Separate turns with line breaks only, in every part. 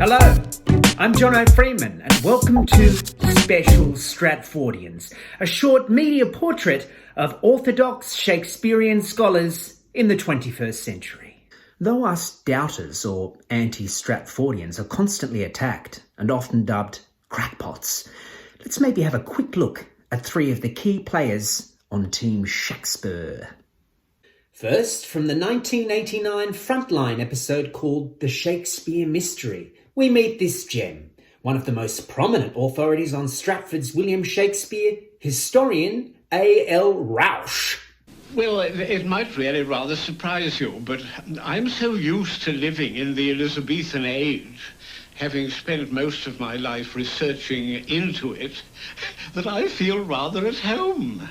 Hello, I'm Jono Freeman and welcome to Special Stratfordians, a short media portrait of orthodox Shakespearean scholars in the 21st century. Though us doubters or anti-Stratfordians are constantly attacked and often dubbed crackpots, let's maybe have a quick look at three of the key players on Team Shakespeare. First, from the 1989 Frontline episode called The Shakespeare Mystery, we meet this gem, one of the most prominent authorities on Stratford's William Shakespeare, historian A.L. Rausch.
Well, it might really rather surprise you, but I'm so used to living in the Elizabethan age, having spent most of my life researching into it, that I feel rather at home.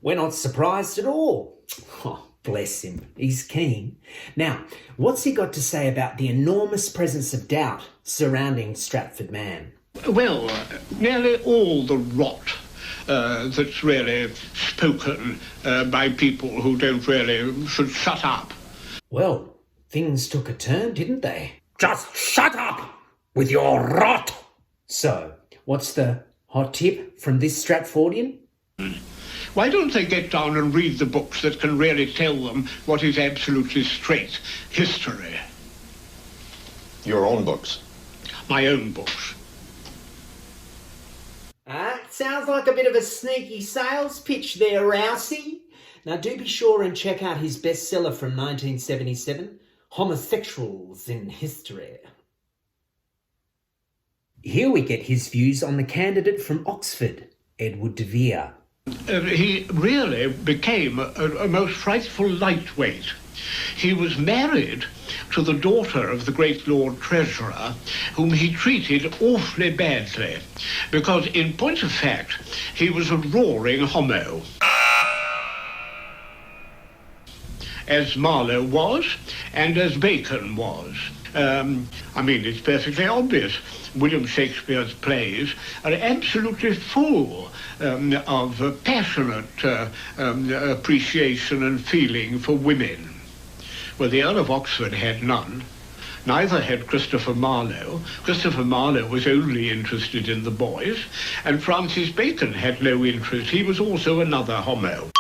We're not surprised at all. Oh, bless him. He's keen. Now, what's he got to say about the enormous presence of doubt surrounding Stratford man?
Well, nearly all the rot that's really spoken by people who don't really should shut up.
Well, things took a turn, didn't they? Just shut up with your rot! So, what's the hot tip from this Stratfordian?
Why don't they get down and read the books that can really tell them what is absolutely straight history?
Your own books?
My own books.
Sounds like a bit of a sneaky sales pitch there, Rousey. Now do be sure and check out his bestseller from 1977, Homosexuals in History. Here we get his views on the candidate from Oxford, Edward de Vere.
He really became a most frightful lightweight. He was married to the daughter of the great Lord Treasurer, whom he treated awfully badly, because, in point of fact, he was a roaring homo. As Marlowe was, and as Bacon was. It's perfectly obvious. William Shakespeare's plays are absolutely full of passionate appreciation and feeling for women. Well, the Earl of Oxford had none. Neither had Christopher Marlowe. Christopher Marlowe was only interested in the boys, and Francis Bacon had no interest. He was also another homo.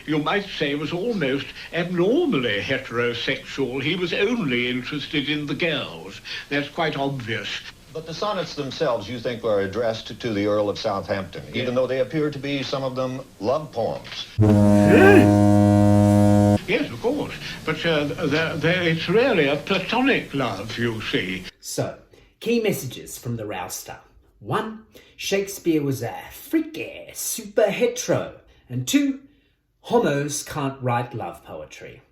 You might say was almost abnormally heterosexual. He was only interested in the girls. That's quite obvious.
But the sonnets themselves, you think, are addressed to the Earl of Southampton, even though they appear to be, some of them, love poems.
Yes, of course. But it's really a platonic love, you see.
So, key messages from the Rouster. 1. Shakespeare was a freaky super hetero. And 2. Homos can't write love poetry.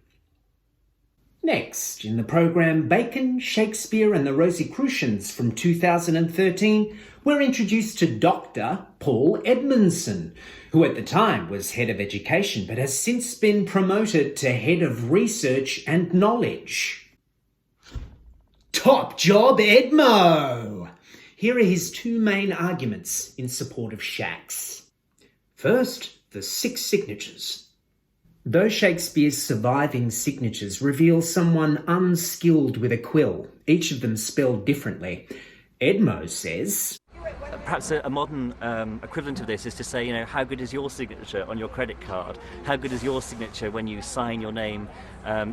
Next, in the programme Bacon, Shakespeare and the Rosicrucians from 2013, we're introduced to Dr. Paul Edmondson, who at the time was Head of Education but has since been promoted to Head of Research and Knowledge. Top job, Edmo! Here are his two main arguments in support of Shax. First, the 6 signatures. Though Shakespeare's surviving signatures reveal someone unskilled with a quill, each of them spelled differently, Edmo says...
Perhaps a modern equivalent of this is to say, how good is your signature on your credit card? How good is your signature when you sign your name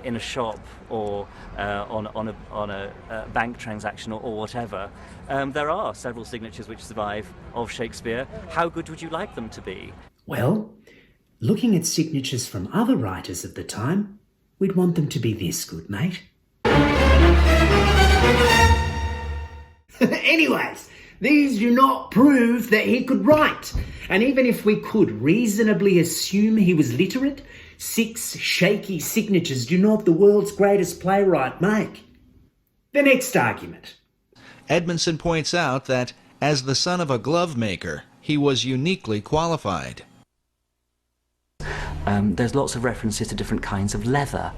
in a shop or on a bank transaction or whatever? There are several signatures which survive of Shakespeare. How good would you like them to be?
Well, looking at signatures from other writers of the time, we'd want them to be this good, mate. Anyways, these do not prove that he could write. And even if we could reasonably assume he was literate, 6 shaky signatures do not the world's greatest playwright make. The next argument.
Edmondson points out that, as the son of a glove maker, he was uniquely qualified.
There's lots of references to different kinds of leather.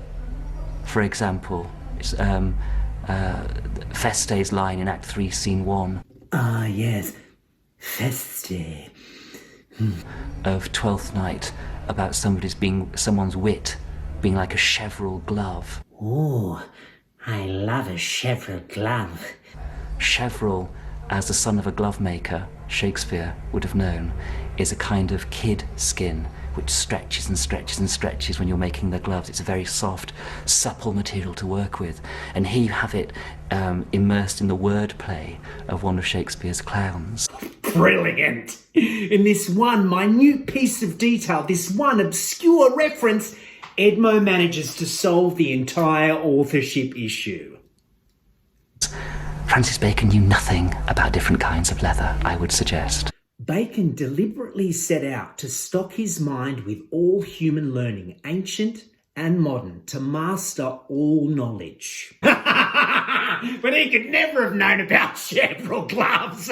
For example, Feste's line in Act 3, Scene 1.
Ah, yes. Feste.
Of Twelfth Night, about someone's wit being like a cheverel glove.
Oh, I love a chevril glove.
Chevril, as the son of a glove maker, Shakespeare would have known, is a kind of kid skin which stretches and stretches and stretches when you're making the gloves. It's a very soft, supple material to work with. And here you have it immersed in the wordplay of one of Shakespeare's clowns.
Brilliant! In this one minute piece of detail, this one obscure reference, Edmo manages to solve the entire authorship issue.
Francis Bacon knew nothing about different kinds of leather, I would suggest.
Bacon deliberately set out to stock his mind with all human learning, ancient and modern, to master all knowledge. But he could never have known about chevril gloves.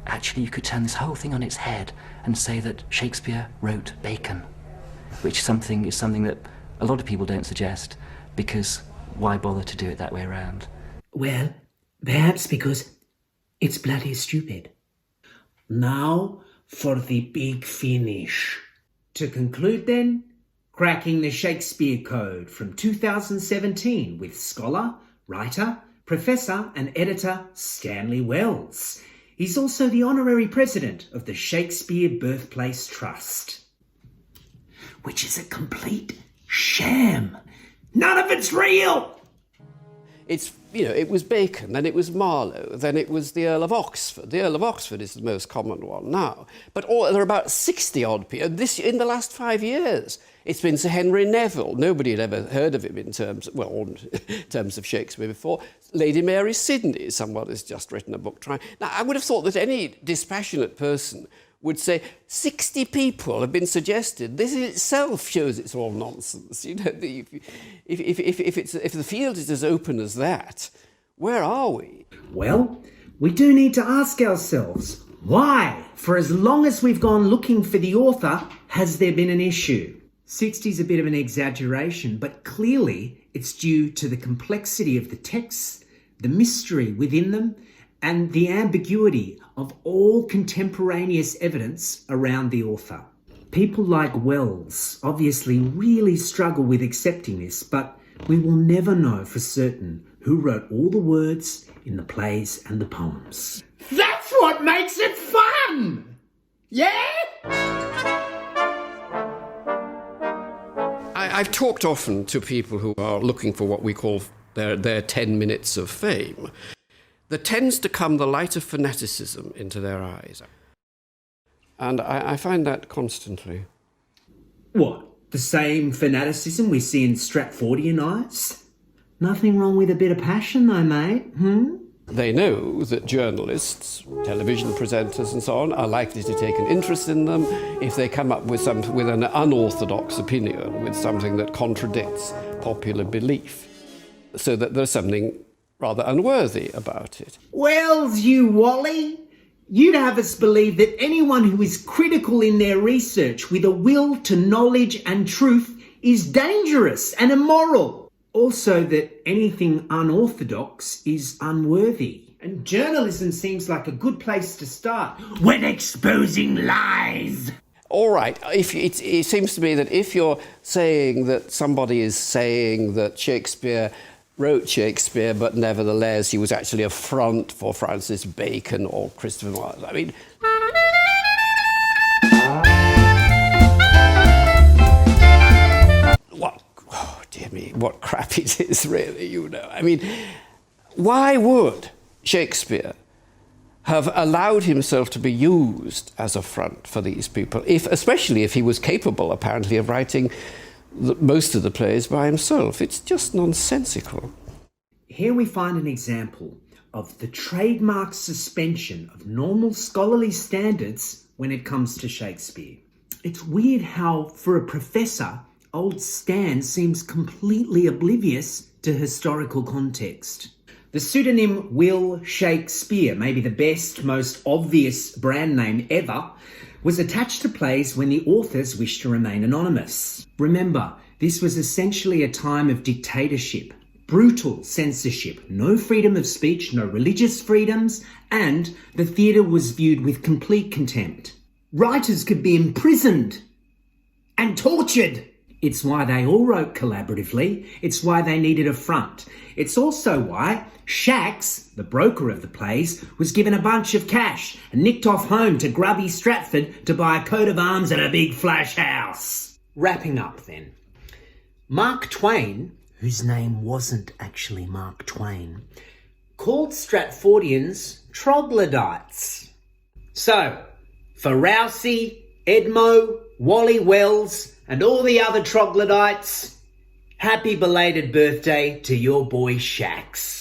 Actually, you could turn this whole thing on its head and say that Shakespeare wrote Bacon, which is something that a lot of people don't suggest, because why bother to do it that way around?
Well, perhaps because it's bloody stupid. Now for the big finish. To conclude then, cracking the Shakespeare Code from 2017 with scholar, writer, professor and editor Stanley Wells. He's also the honorary president of the Shakespeare Birthplace Trust, which is a complete sham. None of it's real!
It's, it was Bacon, then it was Marlowe, then it was the Earl of Oxford. The Earl of Oxford is the most common one now. But there are about 60-odd people. In the last 5 years, it's been Sir Henry Neville. Nobody had ever heard of him in terms of Shakespeare before. Lady Mary Sidney, someone has just written a book trying. Now, I would have thought that any dispassionate person would say 60 people have been suggested. This in itself shows it's all nonsense. If the field is as open as that, where are we?
Well, we do need to ask ourselves, why, for as long as we've gone looking for the author, has there been an issue? 60 is a bit of an exaggeration, but clearly it's due to the complexity of the texts, the mystery within them, and the ambiguity of all contemporaneous evidence around the author. People like Wells obviously really struggle with accepting this, but we will never know for certain who wrote all the words in the plays and the poems. That's what makes it fun! Yeah?
I've talked often to people who are looking for what we call their 10 minutes of fame. There tends to come the light of fanaticism into their eyes. And I find that constantly.
What? The same fanaticism we see in Stratfordian eyes? Nothing wrong with a bit of passion though, mate,
They know that journalists, television presenters and so on are likely to take an interest in them if they come up with an unorthodox opinion, with something that contradicts popular belief, so that there's something rather unworthy about it.
Wells, you Wally! You'd have us believe that anyone who is critical in their research with a will to knowledge and truth is dangerous and immoral. Also that anything unorthodox is unworthy. And journalism seems like a good place to start when exposing lies.
All right, it seems to me that if you're saying that somebody is saying that Shakespeare wrote Shakespeare, but nevertheless he was actually a front for Francis Bacon or Christopher Marlowe. I mean, dear me, what crap it is, really, I mean, why would Shakespeare have allowed himself to be used as a front for these people, especially if he was capable, apparently, of writing most of the plays by himself? It's just nonsensical.
Here we find an example of the trademark suspension of normal scholarly standards when it comes to Shakespeare. It's weird how, for a professor, old Stan seems completely oblivious to historical context. The pseudonym Will Shakespeare, maybe the best, most obvious brand name ever, was attached to plays when the authors wished to remain anonymous. Remember, this was essentially a time of dictatorship, brutal censorship, no freedom of speech, no religious freedoms, and the theatre was viewed with complete contempt. Writers could be imprisoned and tortured. It's why they all wrote collaboratively. It's why they needed a front. It's also why Shax, the broker of the plays, was given a bunch of cash and nicked off home to grubby Stratford to buy a coat of arms and a big flash house. Wrapping up then. Mark Twain, whose name wasn't actually Mark Twain, called Stratfordians troglodytes. So, for Rousey, Edmo, Wally Wells, and all the other troglodytes, happy belated birthday to your boy Shax.